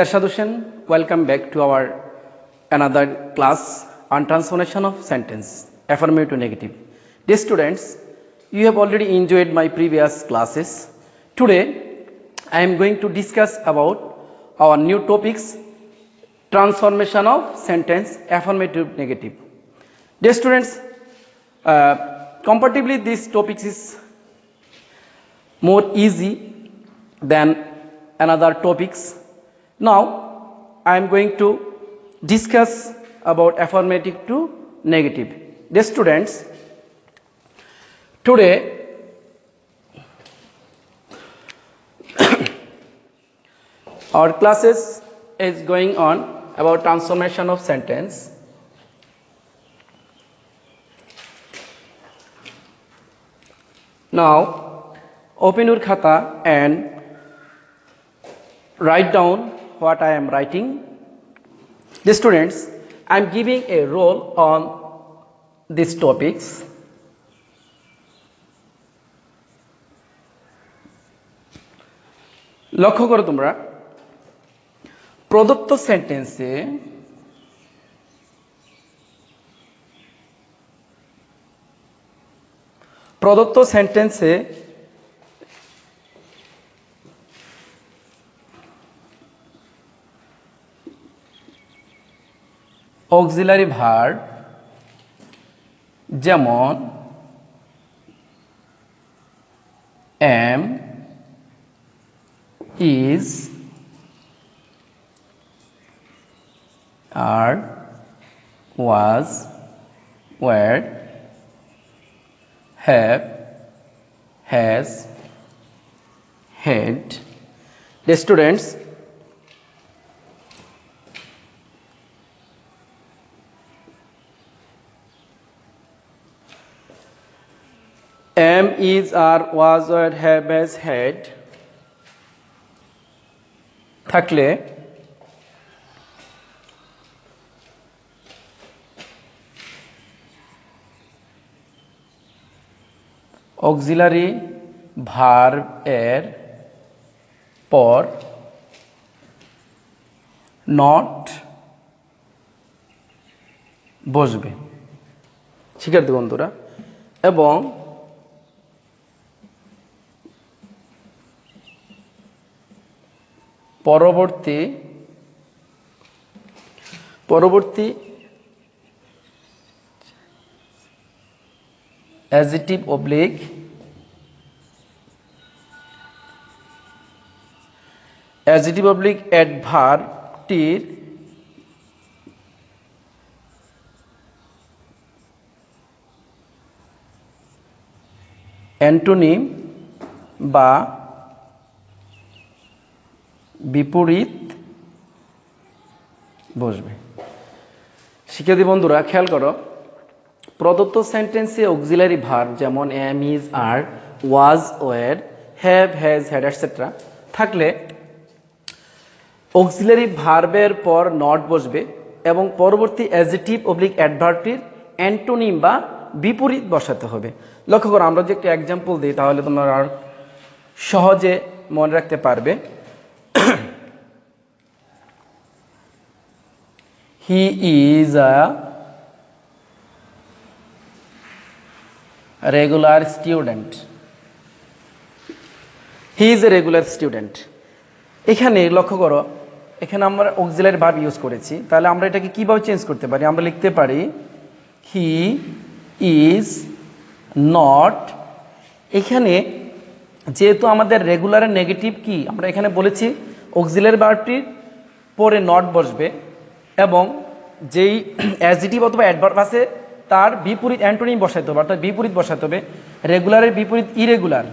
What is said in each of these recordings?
Arshad Hussain, welcome back to our another class on transformation of sentence, affirmative to negative. Dear students, you have already enjoyed my previous classes. Today, I am going to discuss about our new topics, transformation of sentence, affirmative negative. Dear students, comparatively this topic is more easy than another topics. Now I am going to discuss about affirmative to negative. Dear students, today our classes is going on about transformation of sentence. Now open your khata and write down what I am writing. The students, I am giving a role on these topics. লক্ষ্য করো তোমরা প্রদত্ত সেন্টেন্সে auxiliary verb যেমন am, is, are, was, were, have, has, had. The students, am, is, are, was, were, have, has, had থাকলে auxiliary verb এর পর not বসবে, শিক্ষার্থী বন্ধুরা, এবং পরবর্তী অ্যাডজেক্টিভ অবলিক অ্যাডভার্বটির অ্যান্টোনিম বা বিপরীত বসবে। শিক্ষার্থী বন্ধুরা খেয়াল করো, প্রদত্ত সেন্টেন্সে অক্সিলারি ভার্ব যেমন am, is, are, was, were, have, has, had, etc. থাকলে অক্সিলারি ভার্বের পর নট বসবে এবং পরবর্তী অ্যাডজেক্টিভ অবলিক অ্যাডভার্বটির অ্যান্টোনিম বা বিপরীত বসাতে হবে। লক্ষ্য করো, আমরা যদি একটা এক্সাম্পল দিই তাহলে তোমরা আর সহজে মনে রাখতে পারবে। He is a regular student. He is a regular student. এখানে লক্ষ্য করো, এখানে আমরা অক্সিলারি ভার্ব ইউজ করেছি, তাহলে আমরা এটাকে কিভাবে চেঞ্জ করতে পারি? আমরা লিখতে পারি he is not। এখানে যেহেতু আমাদের রেগুলারের নেগেটিভ কি, আমরা এখানে বলেছি অক্সিলারি ভার্বটির পরে নট বসবে এবং যেই অ্যাডজেক্টিভ অথবা অ্যাডভার্ব আছে তার বিপরীত অ্যান্টোনিম বসাতে হবে, অর্থাৎ বিপরীত বসাতে হবে। রেগুলারের বিপরীত ইরেগুলার।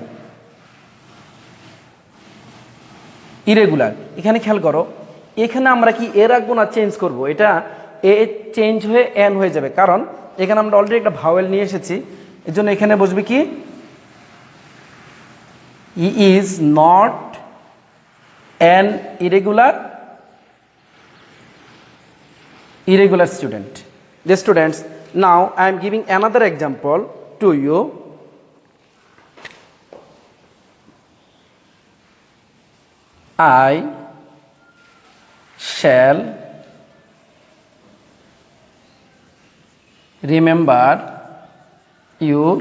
এখানে খেয়াল করো, এখানে আমরা কি এ রাখবো না চেঞ্জ করব? এটা এ চেঞ্জ হয়ে এন হয়ে যাবে, কারণ এখানে আমরা অলরেডি একটা ভাওয়েল নিয়ে এসেছি। এর জন্য এখানে বসবে কি he is not an irregular student. The students, now I am giving another example to you. I shall remember your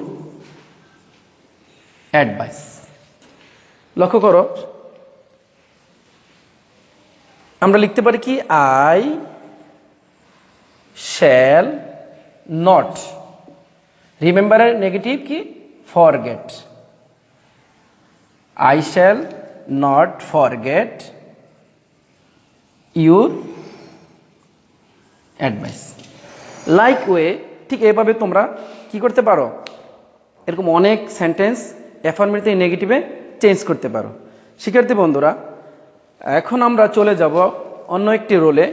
advice. লক্ষ্য করো আমরা লিখতে পারি কি I shall not remember এর নেগেটিভ কি forget. I shall not forget your advice. Like way ঠিক এইভাবে তোমরা কি করতে পারো এরকম অনেক সেন্টেন্স অ্যাফার্মেটিভ নেগেটিভে চেঞ্জ করতে পারো। শিক্ষার্থী বন্ধুরা এখন আমরা চলে যাব অন্য একটি রোলে।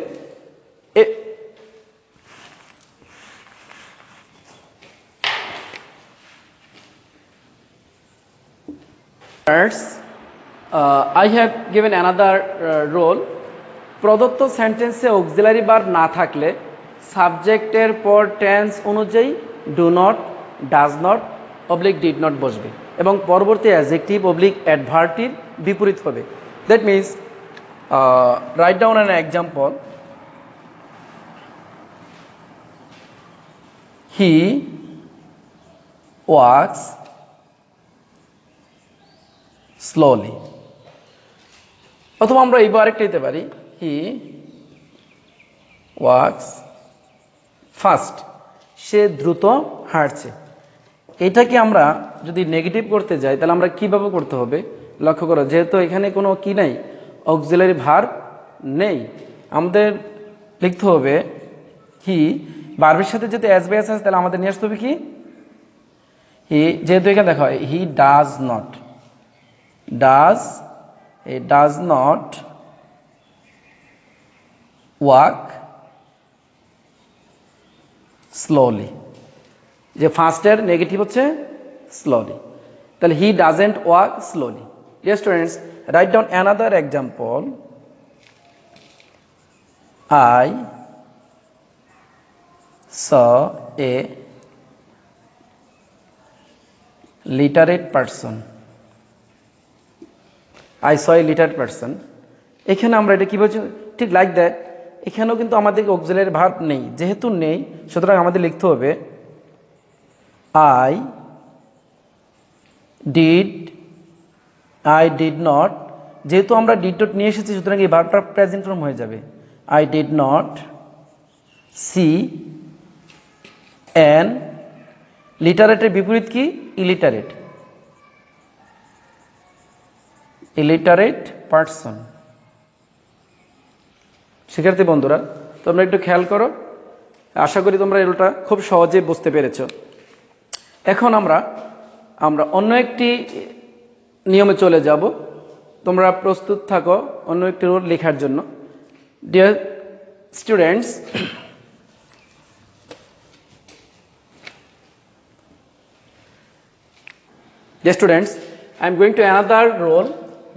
I have given another role. প্রদত্ত সেন্টেন্সে অক্সিলারি ভার্ব না থাকলে সাবজেক্টের পর টেন্স অনুযায়ী do not, does not, oblique did not বসবে এবং পরবর্তী অ্যাডজেক্টিভ অবলিক অ্যাডভার্বটির বিপরীত হবে। That means write down an example. He wax slowly, অথবা আমরা এইবার আরেকটা দিতে পারি হি ওয়াক্স ফাস্ট, সে দ্রুত হাঁটছে। এটাকে আমরা যদি নেগেটিভ করতে যাই তাহলে আমরা কিভাবে করতে হবে লক্ষ্য করো, যেহেতু এখানে কোনো কি নেই অক্সিলারি ভার্ব নেই, আমাদের লিখতে হবে হি, ভার্বের সাথে যেহেতু অ্যাজ বাই অ্যাজ আছে তাহলে আমাদের নিয়ে আসতে হবে কি হি, যেহেতু এখানে দেখা হয় he does not, does not walk slowly, যে ফার্স্টের নেগেটিভ হচ্ছে স্লোলি, তাহলে he doesn't walk slowly. Yes students, write down another example. I saw a literate person. I saw a literate person. এখানে আমরা এটা কি বলছি ঠিক লাইক দ্যাট, এখানেও কিন্তু আমাদের অক্সিলারি ভার্ব নেই, যেহেতু নেই সুতরাং আমাদের লিখতে হবে I did not, যেহেতু আমরা ডিড নট নিয়ে এসেছি সুতরাং এই ভার্বটা প্রেজেন্ট ফর্ম হয়ে যাবে। I did not see an লিটারেটের বিপরীত কি ইলিটারেট পারসন। শিক্ষার্থী বন্ধুরা তোমরা একটু খেয়াল করো, আশা করি তোমরা এগুলোটা খুব সহজে বুঝতে পেরেছ। এখন আমরা অন্য একটি নিয়মে চলে যাব, তোমরা প্রস্তুত থাকো অন্য একটি রোল লেখার জন্য। Dear students, I am going to another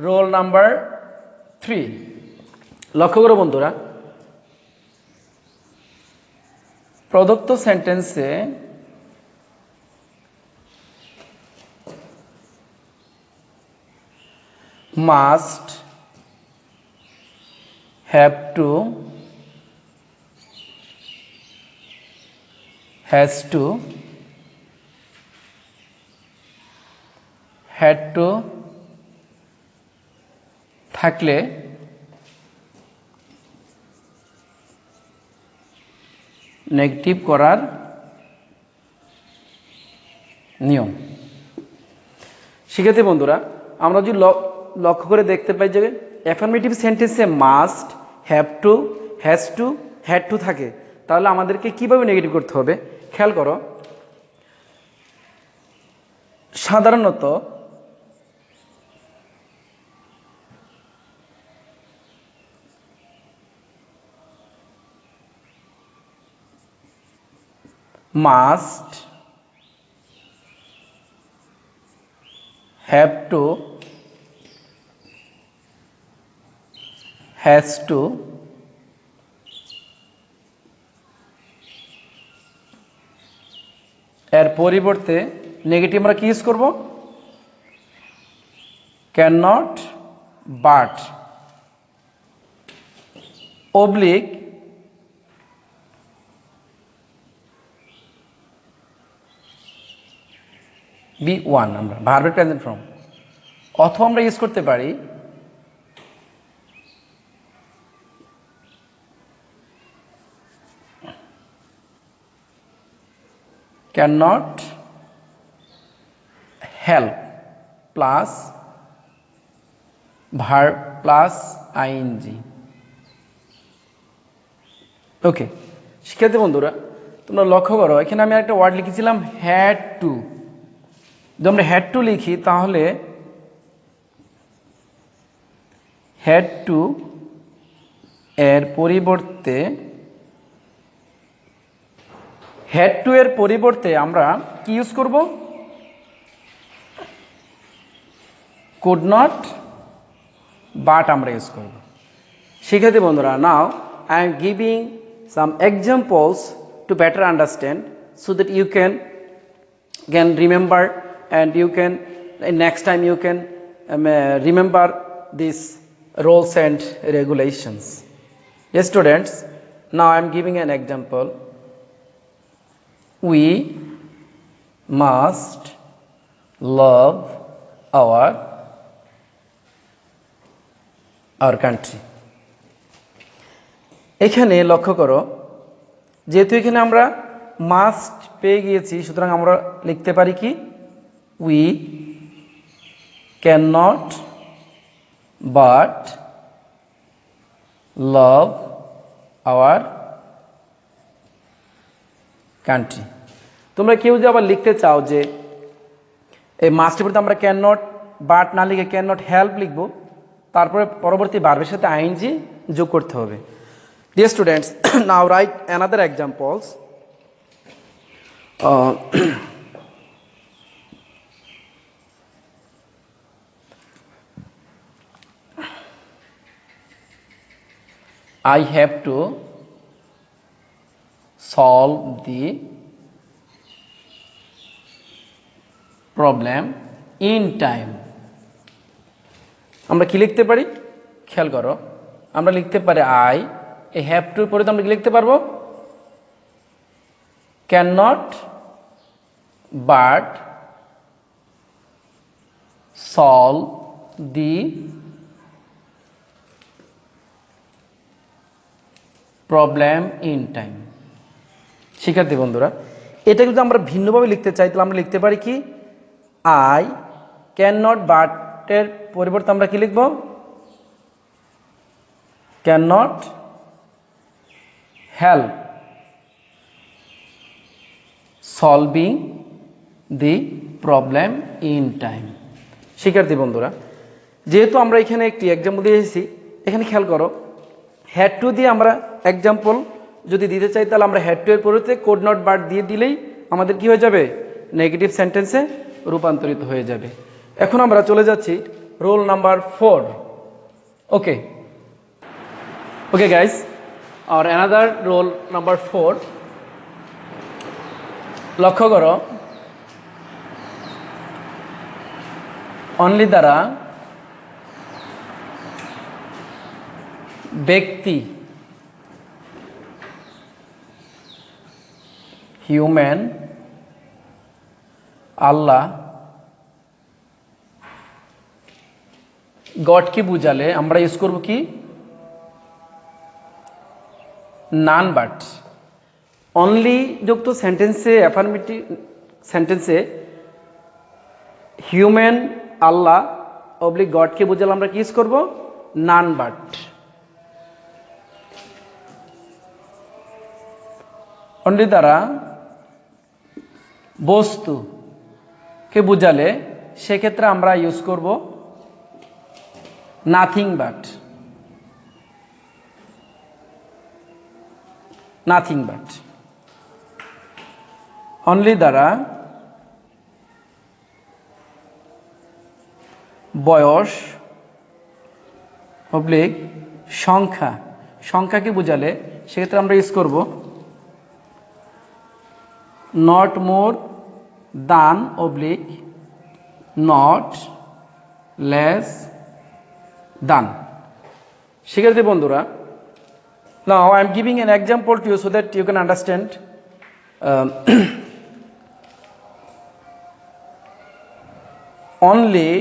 role number 3. লক্ষ্য করো বন্ধুরা প্রদত্ত সেন্টেন্সে must, have to, has to, had to থাকলে নেগেটিভ করার নিয়ম। শিক্ষার্থী বন্ধুরা আমরা যদি লক্ষ্য করে দেখতে পাই যে অ্যাফার্মেটিভ সেন্টেন্সে must, have to, has to, had to থাকে, তাহলে আমাদেরকে কিভাবে নেগেটিভ করতে হবে খেয়াল করো। সাধারণত must, have to, has to, এর পরিবর্তে নেগেটিভ আমরা কি ইউজ করব can not, but, oblique be one, আমরা ভার্বের প্রেজেন্ট ফর্ম। অথবা আমরা ইউজ করতে পারি can not help plus verb plus ING. Okay শিক্ষার্থী বন্ধুরা, তোমরা লক্ষ্য করো এখানে আমি একটা ওয়ার্ড লিখেছিলাম হ্যাড টু। যদি আমরা হ্যাড টু লিখি তাহলে হ্যাড টু এর পরিবর্তে আমরা কি ইউজ করব? কুড নট বাট আমরা ইউজ করব। শিক্ষার্থী বন্ধুরা, নাও I am giving some examples to better understand so that you can remember, and you can next time you can remember these rules and regulations. Yes students, now I am giving an example. We must love our country. এখানে লক্ষ্য করো, যেহেতু এখানে আমরা must পেয়ে গিয়েছি, সুতরাং আমরা লিখতে পারি কি we can not but love our country. তোমরা কেউ যে আবার লিখতে চাও যে এই মাস্টের পরিবর্তে আমরা ক্যান নট বাট না লিখে ক্যান নট হেল্প লিখবো, তারপরে পরবর্তী ভার্বের সাথে আইএনজি যোগ করতে হবে। Dear students, now write another examples. I have to solve the problem in time. আমরা কি লিখতে পারি? খেয়াল করো, আমরা লিখতে পারি I এই হ্যাভ টু পরে তো আমরা কি লিখতে পারবো? Can not but solve the problem in time. শিক্ষার্থী বন্ধুরা, এটা যদি আমরা ভিন্নভাবে লিখতে চাই তাহলে আমরা লিখতে পারি কি আই ক্যান নট বাটের পরিবর্তে আমরা কি লিখব? Can not help solving the problem in time. শিক্ষার্থী বন্ধুরা, যেহেতু আমরা এখানে একটি এক্সাম্পল দিয়েছি, এখানে খেয়াল করো হ্যাড টু দিয়ে আমরা এক্সাম্পল যদি দিতে চাই তাহলে আমরা হ্যাড টু এর পরিবর্তে কোড নট বাট দিয়ে দিলেই আমাদের কি হয়ে যাবে? নেগেটিভ সেন্টেন্সে রূপান্তরিত হয়ে যাবে। এখন আমরা চলে যাচ্ছি roll number 4। Okay guys, or another role number 4. লক্ষ্য করো, অনলি দ্বারা ব্যক্তি হিউম্যান আল্লাহ গডকে বুঝালে আমরা ইউজ করব কি? None but. অনলি যুক্ত সেন্টেন্সে অ্যাফার্মেটিভ সেন্টেন্সে হিউম্যান আল্লাহ অবলিক গডকে বুঝালে আমরা কি ইউজ করব? None but. অনলি দ্বারা বস্তুকে বুঝালে সেক্ষেত্রে আমরা ইউজ করব nothing but. Nothing but. Only দ্বারা বয়স অবলিক সংখ্যাকে বুঝালে সেক্ষেত্রে আমরা ইউজ করব নট মোর দান অবলিক নট লেস দান। শিক্ষার্থী বন্ধুরা, Now I am giving an example to you so that you can understand. Um, only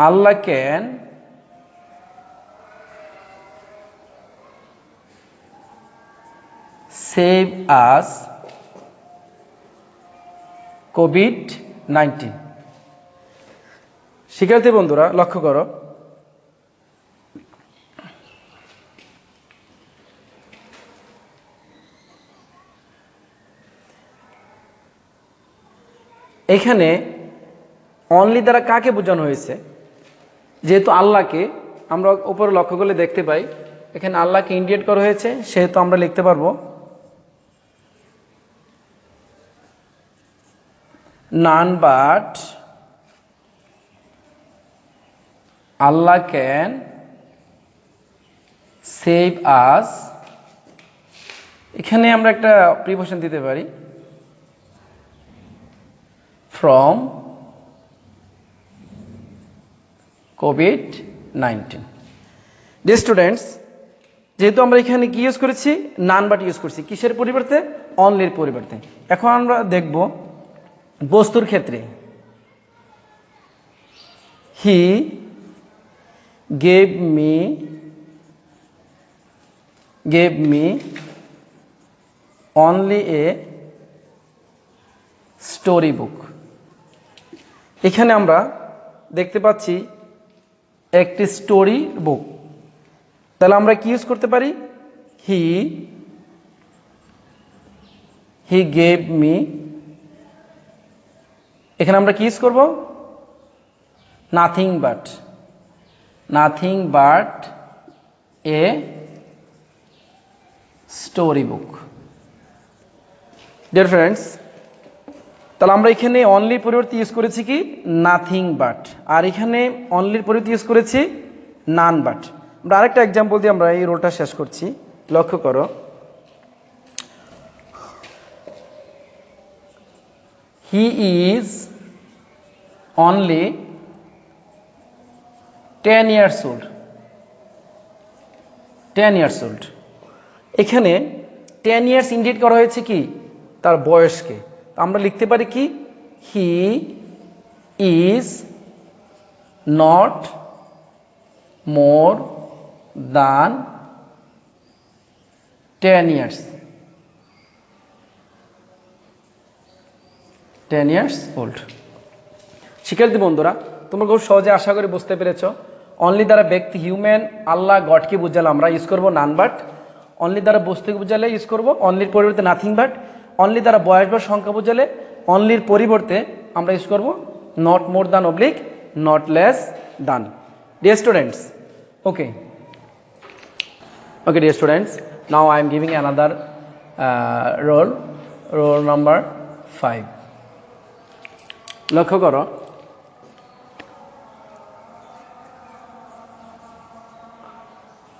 Allah can save us COVID-19. শিক্ষার্থী বন্ধুরা লক্ষ্য করো, এখানে অনলি দ্বারা কাকে বোঝানো হয়েছে? যেহেতু আল্লাহকে আমরা উপরে লক্ষ্য করলে দেখতে পাই এখানে আল্লাহকে ইন্ডিকেট করা হয়েছে, সেহেতু আমরা লিখতে পারবো none but Allah can save us. এখানে আমরা একটা প্রিপোজিশন দিতে পারি from COVID-19. Dear students, যেহেতু আমরা এখানে কি ইউজ করেছি, নান বাট ইউজ করছি কিসের পরিবর্তে? অনলির পরিবর্তে। এখন আমরা দেখব বস্তুর ক্ষেত্রে হি gave me only a story book. এখানে আমরা দেখতে পাচ্ছি একটি স্টোরি বুক, তাহলে আমরা কি ইউজ করতে পারি? হি gave me, এখানে আমরা কি ইউজ করব? Nothing but a story book. Dear friends, তাহলে আমরা এখানে অনলির পরিবর্তে ইউজ করেছি কি? নাথিং বাট, আর এখানে অনলির পরিবর্তে ইউজ করেছি নান বাট। আমরা আরেকটা এক্সাম্পল দিয়ে আমরা এই রোলটা শেষ করছি। লক্ষ্য করো, he is only 10 years old. 10 years old, এখানে 10 years ইন্ডিকেট করা হয়েছে কি? তার বয়সকে। আমরা লিখতে পারি কি? He is not more than 10 years. 10 years old. শিক্ষার্থী বন্ধুরা, তোমরা খুব সহজে আশা করি বুঝতে পেরেছ। অনলি দ্বারা ব্যক্তি হিউম্যান, আল্লাহ, গডকে বুঝালে আমরা ইউজ করব নান বাট। অনলি দ্বারা বস্তুকে বুঝালে ইউজ করব অনলির পরিবর্তে নাথিং বাট। অনলি দ্বারা বয়স বা সংখ্যা বুঝালে অনলির পরিবর্তে আমরা ইউজ করব not more than oblique not less than. Dear students, okay dear students, now I am giving another roll number 5. লক্ষ্য করো,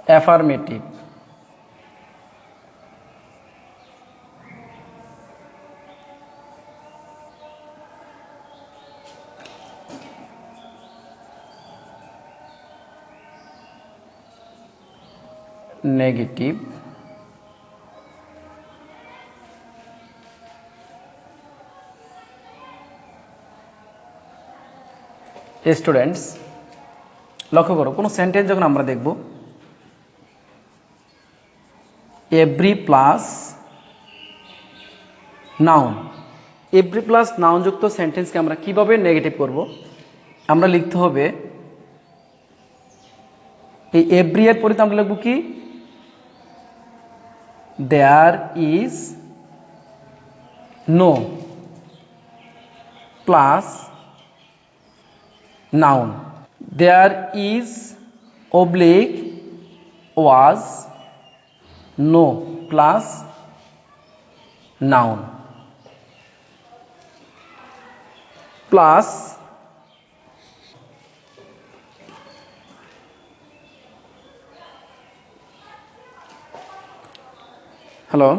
অ্যাফার্মেটিভ। নেগেটিভ। স্টুডেন্টস লক্ষ্য করো, কোনো সেন্টেন্স যখন আমরা দেখব every plus noun, every plus noun যুক্ত সেন্টেন্সকে আমরা কিভাবে নেগেটিভ করব? আমরা লিখতে হবে এই এভরি এর পরিবর্তে আমরা লিখব কি? There is no plus noun. There is oblique was no plus noun plus hello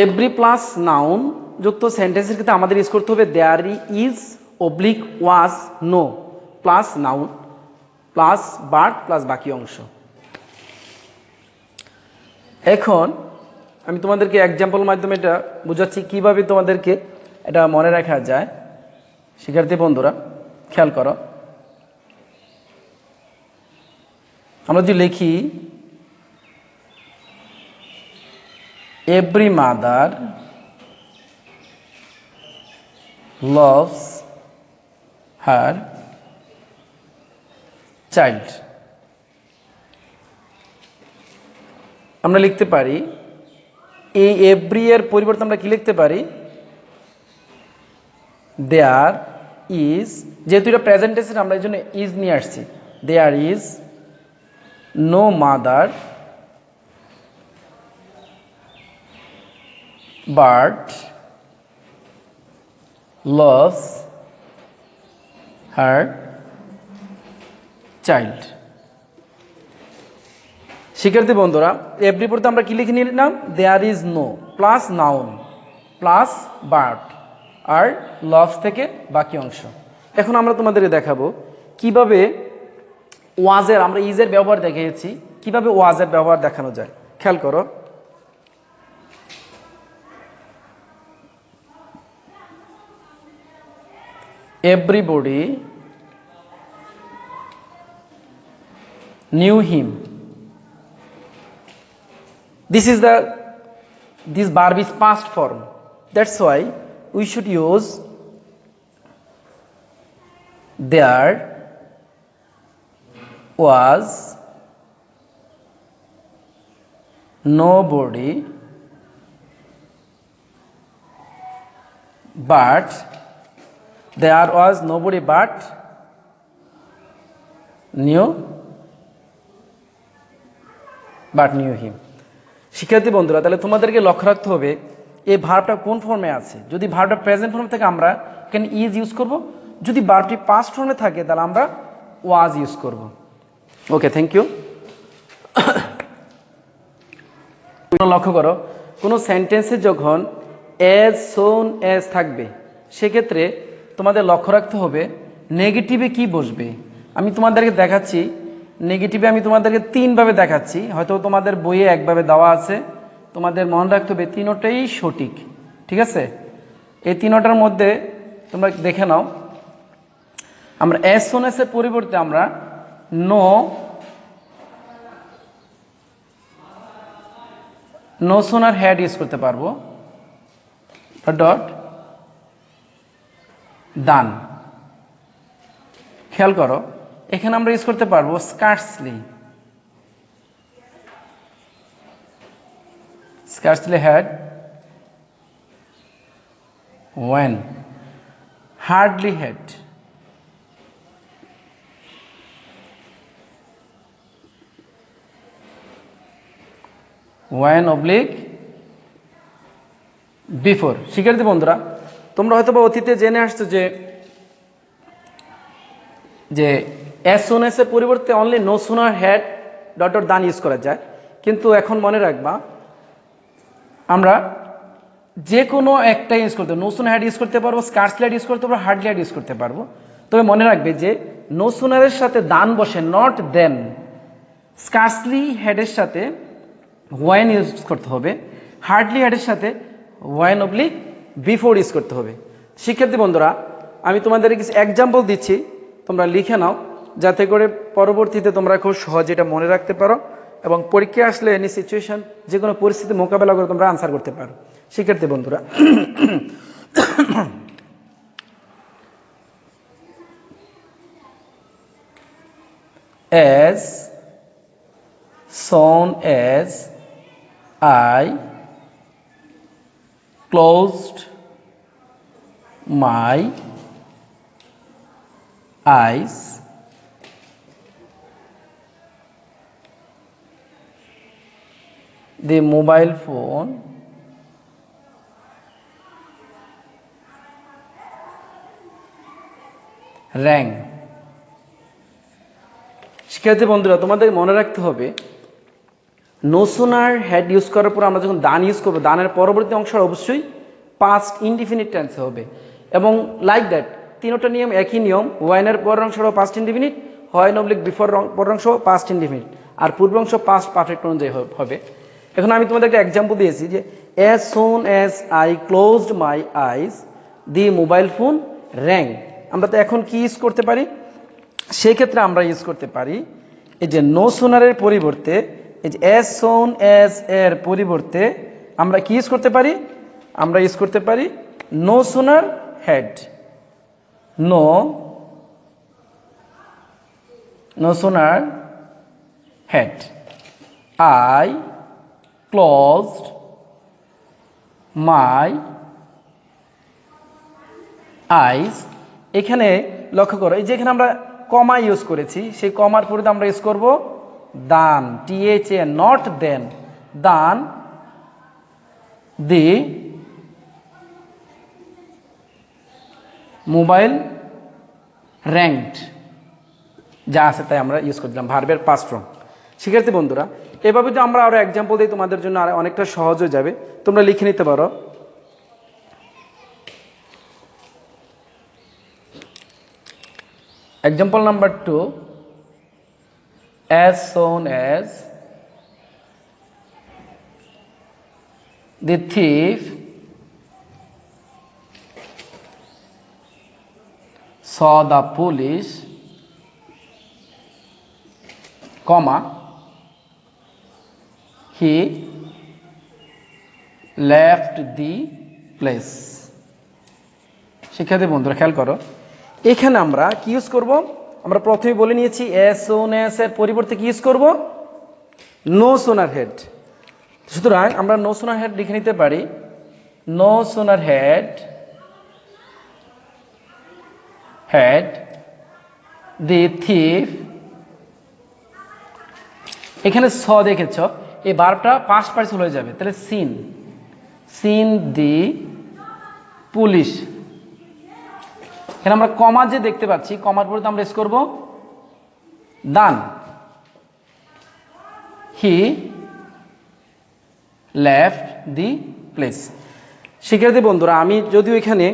every plus noun যুক্ত সেন্টেন্সের ক্ষেত্রে আমাদের ইউজ করতে হবে there is oblique was no plus noun plus but plus বাকি অংশ। এখন আমি তোমাদেরকে এক্সাম্পল মাধ্যমে এটা বোঝাচ্ছি কিভাবে তোমাদেরকে এটা মনে রাখা যায়। শিক্ষার্থী বন্ধুরা খেয়াল করো, আমরা যদি লিখি every mother loves her child, আমরা লিখতে পারি এই এভরি এর পরিবর্তে আমরা কি লিখতে পারি, দেয়ার ইজ, যেহেতু এটা প্রেজেন্ট টেন্স আমরা এই জন্য ইজ নিয়ে আসছি, there is no mother but loves her child। শিক্ষার্থী বন্ধুরা এভরি পড়তে আমরা কি লিখে নিলাম, there is no plus noun plus but আর লভস থেকে বাকি অংশ। এখন আমরা তোমাদেরকে দেখাবো কিভাবে ওয়াজের, আমরা ইজের ব্যবহার দেখিয়েছি, কিভাবে ওয়াজের ব্যবহার দেখানো যায়। খেয়াল করো, everybody knew him, this verb is past form, that's why we should use there was nobody but, there was nobody but knew him। শিক্ষার্থী বন্ধুরা তাহলে তোমাদেরকে লক্ষ্য রাখতে হবে এই ভার্বটা কোন ফর্মে আছে। যদি ভার্বটা প্রেজেন্ট ফর্মে থাকে আমরা এখানে ইজ ইউজ করব, যদি ভার্বটি পাস্ট ফর্মে থাকে তাহলে আমরা ওয়াজ ইউজ করব। ওকে, থ্যাংক ইউ। লক্ষ্য করো কোনো সেন্টেন্সে যখন এজ সোন এজ থাকবে সেক্ষেত্রে তোমাদের লক্ষ্য রাখতে হবে নেগেটিভে কি বসবে। আমি তোমাদেরকে দেখাচ্ছি, নেগেটিভে আমি তোমাদেরকে তিনভাবে দেখাচ্ছি, হয়তো তোমাদের বইয়ে একভাবে দেওয়া আছে, তোমাদের মনে রাখতে হবে তিনোটাই সঠিক, ঠিক আছে। এই তিনোটার মধ্যে তোমরা দেখে নাও, আমরা এস সোন এস এর পরিবর্তে আমরা নো সোনার হ্যাড ইউজ করতে পারবো, ডট দান। খেয়াল করো এখানে আমরা ইউজ করতে পারবো scarcely had, when, hardly had, when oblique before। শিক্ষার্থী বন্ধুরা তোমরা হয়তো বা অতীতে জেনে আসছো যে এস সোন এস এর পরিবর্তে only no sooner had dot dot than use করা যায়, কিন্তু এখন মনে রাখবা আমরা যে কোনো একটা ইউজ করতে, নো সোনার হ্যাড ইউজ করতে পারবো, স্কার্সলি হ্যাড ইউজ করতে পারবো, হার্ডলি হ্যাড ইউজ করতে পারবো। তবে মনে রাখবে যে নো সোনারের সাথে দান বসে, নট দেন। স্কার্সলি হ্যাডের সাথে ওয়েন ইউজ করতে হবে, হার্ডলি হ্যাডের সাথে ওয়েন অবলিক বিফোর ইউজ করতে হবে। শিক্ষার্থী বন্ধুরা আমি তোমাদের কিছু এক্সাম্পল দিচ্ছি, তোমরা লিখে নাও যাতে করে পরবর্তীতে তোমরা খুব সহজে এটা মনে রাখতে পারো এবং পরীক্ষা আসলে এনি সিচুয়েশন, যে কোনো পরিস্থিতি মোকাবেলা করে তোমরা আনসার করতে পারো। শিক্ষার্থী বন্ধুরা as soon as I closed my eyes, the mobile phone rang। শিক্ষার্থী বন্ধুরা তোমাদের মনে রাখতে হবে নো সোনার হ্যাড ইউজ করার পর আমরা যখন দান ইউজ করবো, দানের পরবর্তী অংশ অবশ্যই পাস্ট ইনডিফিনিট টেন্সে হবে এবং লাইক দ্যাট তিনটা নিয়ম একই নিয়ম। ওয়াইনের পরের অংশটাও পাস্ট ইনডিফিনিট, হয় নবলিক বিফোর পরাংশ পাস্ট ইনডিফিনিট, আর পূর্বাংশ পাস্ট পারফেক্ট অনুযায়ী হবে। এখন আমি তোমাদের একটা এক্সাম্পল দিয়েছি যে as soon as I closed my eyes the mobile phone rang। আমরা তো এখন কি ইউজ করতে পারি, সেই ক্ষেত্রে আমরা ইউজ করতে পারি এই যে নো সুনারের পরিবর্তে এই যে as soon as এর পরিবর্তে আমরা কি ইউজ করতে পারি, আমরা ইউজ করতে পারি no sooner had. no sooner had I closed my eyes। এখানে লক্ষ্য করো এই যে এখানে আমরা কমা ইউজ করেছি, সেই কমার পরিবর্তে আমরা ইউজ করব দান, THA নট দেন, দান দি মোবাইল র্যাঙ্কড, যা আছে তাই আমরা ইউজ করে দিলাম ভার্বের পাস্ট ফর্ম। শিক্ষার্থী বন্ধুরা, এভাবে যদি আমরা আরো এক্সাম্পল দিই তোমাদের জন্য আর অনেকটা সহজ হয়ে যাবে, তোমরা লিখে নিতে পারো। Example number 2, as soon as the thief saw the police, comma he left the place। শিক্ষার্থী বন্ধুরা খেয়াল করো, এখানে আমরা কি ইউজ করব, আমরা প্রথমে বলে নিয়েছি as soon as এর পরিবর্তে কি ইউজ করব, no sooner had। সুতরাং আমরা no sooner had লিখে নিতে পারি no sooner had the thief। এখানে স দেখেছ, এই ভার্বটা পাস্ট পার্টিসিপল হয়ে যাবে, তাহলে seen the পুলিশ। এখানে আমরা কমা যে দেখতে পাচ্ছি, কমার পরে আমরা ইউজ করব দান, হি লেফট দি প্লেস। শিক্ষার্থী বন্ধুরা, আমি যদিও এখানে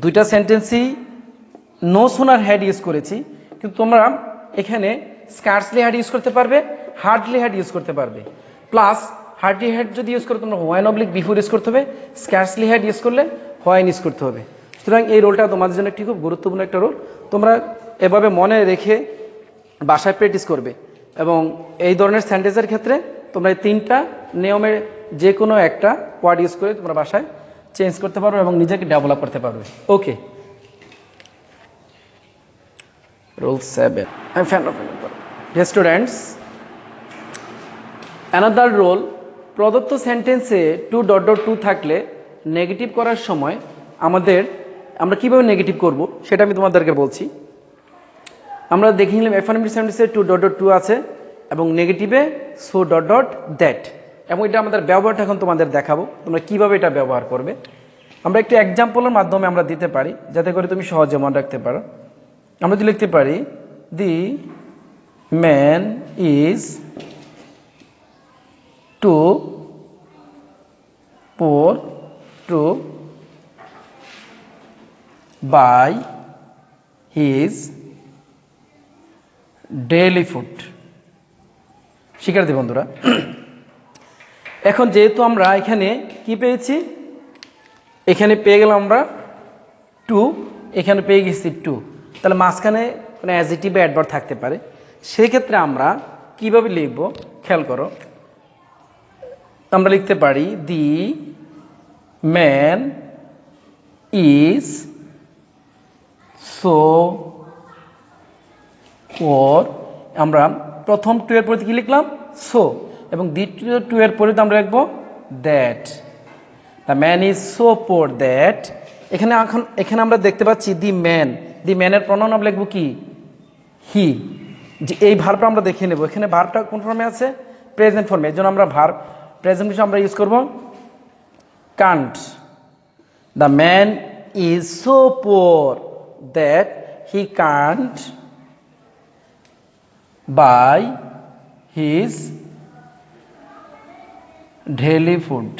দুইটা সেন্টেন্সই নো সুনার হ্যাড ইউজ করেছি, কিন্তু তোমরা এখানে স্কার্সলি হ্যাড ইউজ করতে পারবে, হার্ডলি হ্যাড ইউজ করতে পারবে, প্লাস হার্ডলি হ্যাড যদি ইউজ করো তোমরা হোয়াইন অবলিক বিফোর ইউজ করতে হবে, স্কার্সলি হ্যাড ইউজ করলে হোয়াইন ইউজ করতে হবে। সুতরাং এই রোলটা তোমাদের জন্য একটি খুব গুরুত্বপূর্ণ একটা রোল, তোমরা এভাবে মনে রেখে বাসায় প্র্যাকটিস করবে, এবং এই ধরনের সেন্টেন্সের ক্ষেত্রে তোমরা এই তিনটা নিয়মের যে কোনো একটা ওয়ার্ড ইউজ করে তোমরা বাসায় চেঞ্জ করতে পারবে এবং নিজেকে ডেভেলপ করতে পারবে। ওকে, rule 7, Dear students, another rule, প্রদত্ত সেন্টেন্সে টু থাকলে নেগেটিভ করার সময় আমরা কিভাবে নেগেটিভ করব সেটা আমি তোমাদেরকে বলছি। আমরা দেখে নিলাম এফার্মেটিভ সেন্টেন্সে টু আছে এবং নেগেটিভে সো দ্যাট, এবং এটা আমাদের ব্যবহারটা এখন তোমাদের দেখাবো, তোমরা কিভাবে এটা ব্যবহার করবে। আমরা একটি এক্সাম্পলের মাধ্যমে আমরা দিতে পারি যাতে করে তুমি সহজে মনে রাখতে পারো। আমরা যদি লিখতে পারি the man is too poor to buy his daily food. শিক্ষার্থী বন্ধুরা, এখন যেহেতু আমরা এখানে কি পেয়েছি, এখানে পেয়ে গেলাম আমরা টু, এখানে পেয়ে গেছি টু, তাহলে মাঝখানে কোনো অ্যাডজেক্টিভ বা অ্যাডভার্ব থাকতে পারে। সেক্ষেত্রে আমরা কিভাবে লিখব খেয়াল করো, আমরা লিখতে পারি দি ম্যান ইজ সো পোর। আমরা প্রথম টু এর পরে কি লিখলাম, সো, এবং দ্বিতীয় টু এর পরে আমরা লিখবো that. The man is so poor that. এখানে আমরা দেখতে পাচ্ছি দি ম্যানের প্রনাউন আমরা লিখবো কি, হি। যে এই ভার্বটা আমরা দেখে নেব, এখানে ভার্বটা কোন ফর্মে আছে, প্রেজেন্ট ফর্মে। এর জন্য আমরা ভার্ব প্রেজেন্ট বিষয় আমরা ইউজ করব can't. The man is so poor that he can't buy his daily food.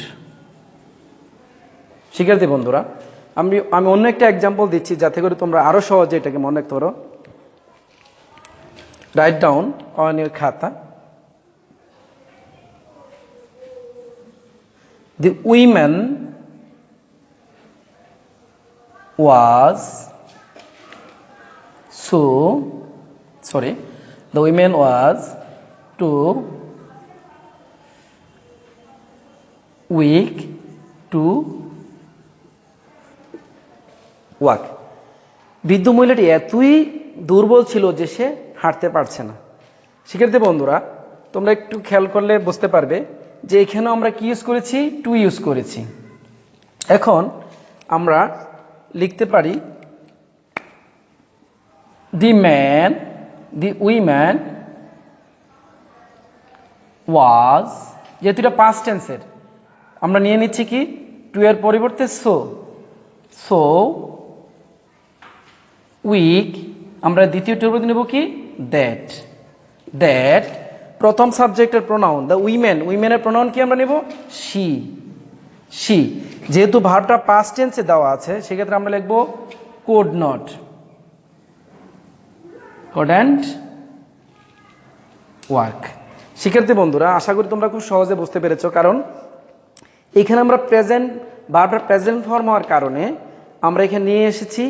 শিক্ষার্থী বন্ধুরা, আমি অন্য একটা এক্সাম্পল দিচ্ছি যাতে করে তোমরা আরো সহজে এটাকে মনে রাখতে পারো। write down on your khata. The women was the women was too weak to walk. বৃদ্ধ মহিলাটি এতই দুর্বল ছিল যে সে হাঁটতে পারছে না। শিক্ষার্থী বন্ধুরা, তোমরা একটু খেয়াল করলে বুঝতে পারবে যে এখানে আমরা কি ইউজ করেছি, টু ইউজ করেছি। এখন আমরা লিখতে পারি the women was, যেহেতু এটা পাস্ট টেন্সের আমরা নিয়ে নিচ্ছি কি টু এর পরিবর্তে সো উইক, আমরা দ্বিতীয়টার পরিবর্তে নেব কি দ্যাট প্রথম সাবজেক্টের প্রোনাউন দ্য উইমেনের প্রোনাউন কি আমরা নেব শি। যেহেতু ভার্বটা পাস্ট টেন্সে দেওয়া আছে সেক্ষেত্রে আমরা লিখব couldn't ওয়ার্ক। শিক্ষার্থী বন্ধুরা, আশা করি তোমরা খুব সহজে বুঝতে পেরেছো, কারণ এখানে আমরা প্রেজেন্ট ভার্বটা প্রেজেন্ট ফর্ম হওয়ার কারণে আমরা এখানে নিয়ে এসেছি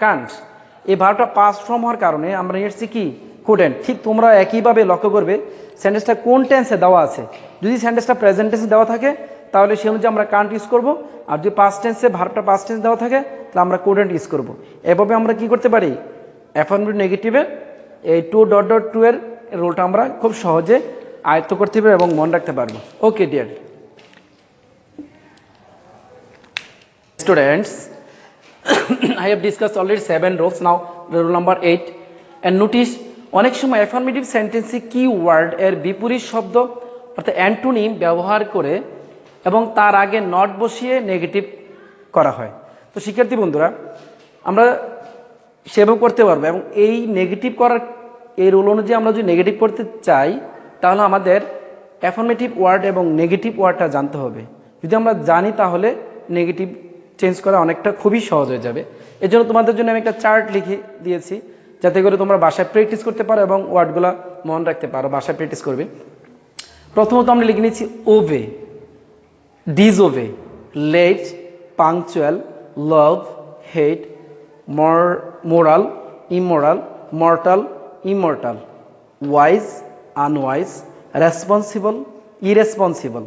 কান্ট। এই ভার্বটা পাস্ট ফর্ম হওয়ার কারণে আমরা নিয়ে এসেছি কি couldn't। ঠিক তোমরা একইভাবে লক্ষ্য করবে সেন্টেন্সটা কোন টেন্সে দেওয়া আছে। যদি সেন্টেন্সটা প্রেজেন্ট টেন্সে দেওয়া থাকে তাহলে সে অনুযায়ী আমরা কান্ট ইউজ করব, আর যদি পাস্ট টেন্সে ভার্বটা পাস্ট টেন্স দেওয়া থাকে তাহলে আমরা couldn't ইউজ করব। এভাবে আমরা কি করতে পারি, অ্যাফার্মেটিভ নেগেটিভে এই টু এর রোলটা আমরা খুব সহজে আয়ত্ত করতে পারবো এবং মনে রাখতে পারবো। ওকে dear students, I have discussed already 7 rules, now rule number 8, and notice অনেক সময় অ্যাফার্মেটিভ সেন্টেন্সে কি ওয়ার্ড এর বিপরীত শব্দ অর্থাৎ অ্যান্টোনিম ব্যবহার করে এবং তার আগে নট বসিয়ে নেগেটিভ করা হয়। তো শিক্ষার্থী বন্ধুরা, আমরা সেভাবে করতে পারবো, এবং এই নেগেটিভ করার এই রুল অনুযায়ী আমরা যদি নেগেটিভ করতে চাই তাহলে আমাদের অ্যাফার্মেটিভ ওয়ার্ড এবং নেগেটিভ ওয়ার্ডটা জানতে হবে। যদি আমরা জানি তাহলে নেগেটিভ চেঞ্জ করা অনেকটা খুবই সহজ হয়ে যাবে। এর জন্য তোমাদের জন্য আমি একটা চার্ট লিখে দিয়েছি যাতে করে তোমরা বাসায় প্র্যাকটিস করতে পারো এবং ওয়ার্ডগুলো মনে রাখতে পারো, বাসায় প্র্যাকটিস করবে। প্রথমত আমরা লিখে নিচ্ছি obey, disobey, late, punctual, love, hate, moral, immoral, mortal, immortal, wise, unwise, responsible, irresponsible,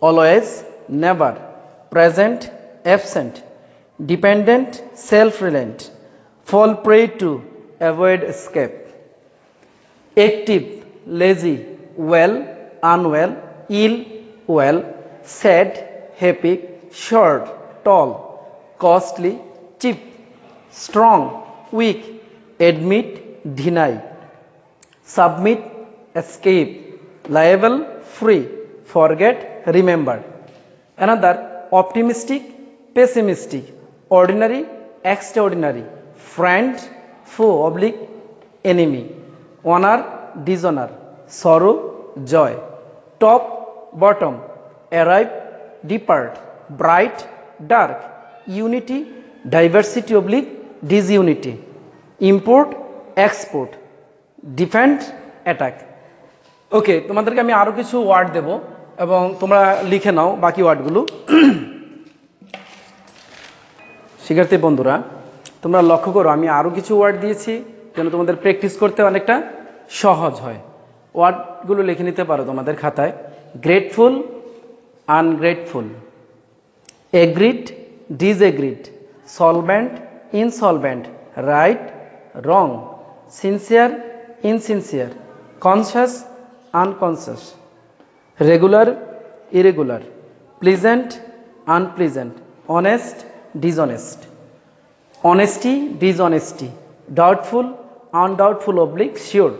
always, never, present, absent, dependent, self-reliant, fall prey to, avoid, escape, active, lazy, well, unwell, ill, well, sad, happy, short, tall, costly, cheap, strong, weak, admit, deny, submit, escape, liable, free, forget, remember. Another, optimistic, pessimistic, ordinary, extraordinary, friend, foe, oblique, enemy, honor, dishonor, sorrow, joy, top, bottom, arrive, depart, bright, dark, unity, diversity, oblique, disunity, import, export, defend, attack. ওকে, তোমাদেরকে আমি আরো কিছু word দেব এবং তোমরা লিখে নাও বাকি ওয়ার্ডগুলো। শিক্ষার্থী বন্ধুরা, তোমরা লক্ষ্য করো আমি আরো কিছু ওয়ার্ড দিয়েছি যেন তোমাদের প্র্যাকটিস করতে অনেকটা সহজ হয়। ওয়ার্ডগুলো লিখে নিতে পারো তোমাদের খাতায়। Grateful, ungrateful, agreed, disagreed, solvent, insolvent, right, wrong, sincere, insincere, conscious, unconscious, regular, irregular, pleasant, unpleasant, honest, dishonest, honesty, dishonesty, doubtful, undoubtful, oblique, sure,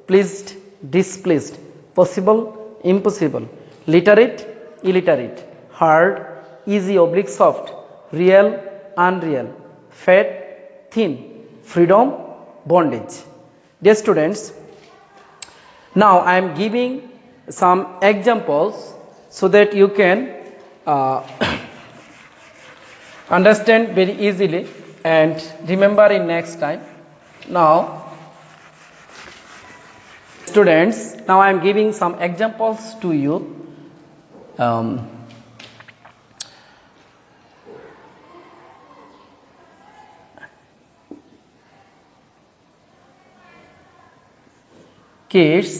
pleased, displeased, possible, impossible, literate, illiterate, hard, easy, oblique, soft, real, unreal, fat, thin, freedom, bondage. Dear students, now I am giving some examples so that you can understand very easily and remember in next time. Now students, now I am giving some examples to you. Kids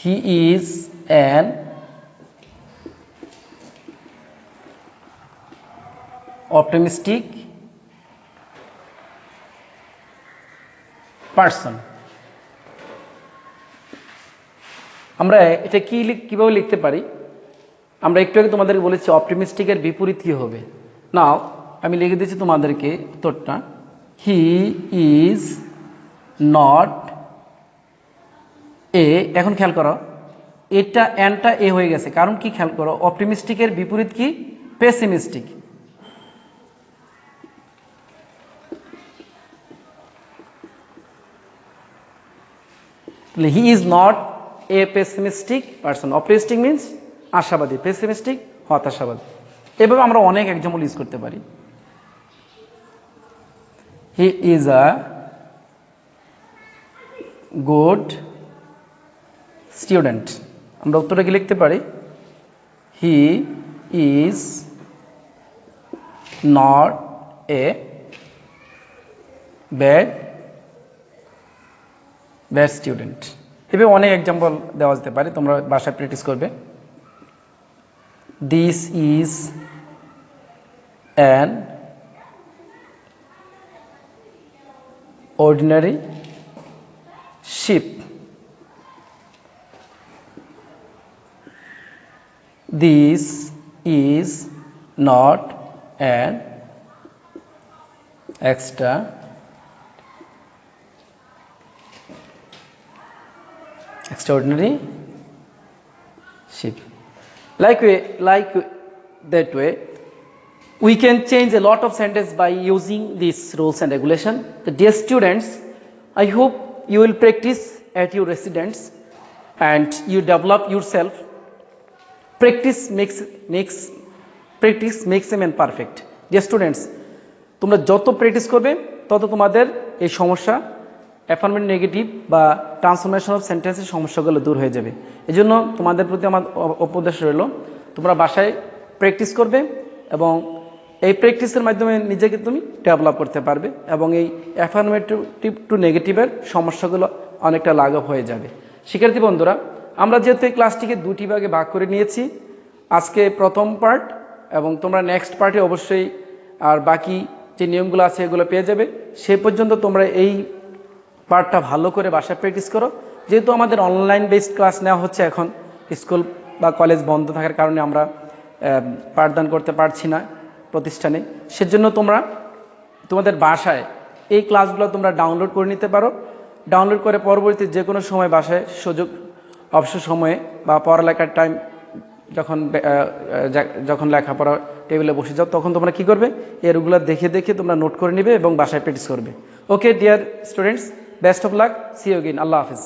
he is an optimistic person. আমরা এটা কিভাবে লিখতে পারি? আমরা একটু আগে তোমাদেরকে বলেছি অপটিমিস্টিকের বিপরীত কি হবে। নাও আমি লিখে দিচ্ছি তোমাদেরকে উত্তরটা। He is not a. এখন খেয়াল করো, এটা অ্যানটা এ হয়ে গেছে, কারণ কি খেয়াল করো, অপটিমিস্টিকের বিপরীত কি? Pessimistic. He is not a pessimistic person. Optimistic means আশাবাদী, পেসিমিস্টিক হতাশাবাদী। এভাবে আমরা অনেক এক্সাম্পল ইউজ করতে পারি। He is a good student. আমরা উত্তরটা কি লিখতে পারি? He is not a bad student. এভাবে অনেক এক্সাম্পল দেওয়া যেতে পারে, তোমরা বাসায় প্র্যাকটিস করবে। This is an ordinary ship. This is not an extraordinary ship. Like that way, we can change a lot of sentence by using these rules and regulation. So dear students, I hope you will practice at your residence and you develop yourself. Practice makes a man perfect. Dear students, তোমরা যত practice করবে তত তোমাদের এই সমস্যা, affirmative negative বা transformation of সেন্টেন্সের সমস্যাগুলো দূর হয়ে যাবে। এজন্য তোমাদের প্রতি আমার উপদেশ রইল, তোমরা বাসায় প্র্যাকটিস করবে এবং এই প্র্যাকটিসের মাধ্যমে নিজেকে তুমি ডেভেলপ করতে পারবে এবং এই অ্যাফার্মেটিভ টু নেগেটিভের সমস্যাগুলো অনেকটা লাঘব হয়ে যাবে। শিক্ষার্থী বন্ধুরা, আমরা যেহেতু এই ক্লাসটিকে দুটি ভাগে ভাগ করে নিয়েছি, আজকে প্রথম পার্ট এবং তোমরা নেক্সট পার্টে অবশ্যই আর বাকি যে নিয়মগুলো আছে এগুলো পেয়ে যাবে। সে পর্যন্ত তোমরা এই পার্টটা ভালো করে বাসায় প্র্যাকটিস করো। যেহেতু আমাদের অনলাইন বেসড ক্লাস নেওয়া হচ্ছে, এখন স্কুল বা কলেজ বন্ধ থাকার কারণে আমরা পাঠদান করতে পারছি না প্রতিষ্ঠানে, সেজন্য তোমরা তোমাদের বাসায় এই ক্লাসগুলো তোমরা ডাউনলোড করে নিতে পারো। ডাউনলোড করে পরবর্তী যে কোনো সময় বাসায় অবসর সময়ে বা পড়ালেখার টাইম যখন লেখাপড়া টেবিলে বসে যাও, তখন তোমরা কি করবে, এরগুলো দেখে দেখে তোমরা নোট করে নিবে এবং বাসায় প্র্যাকটিস করবে। Okay dear students, best of luck, see you again, আল্লাহ হাফিজ।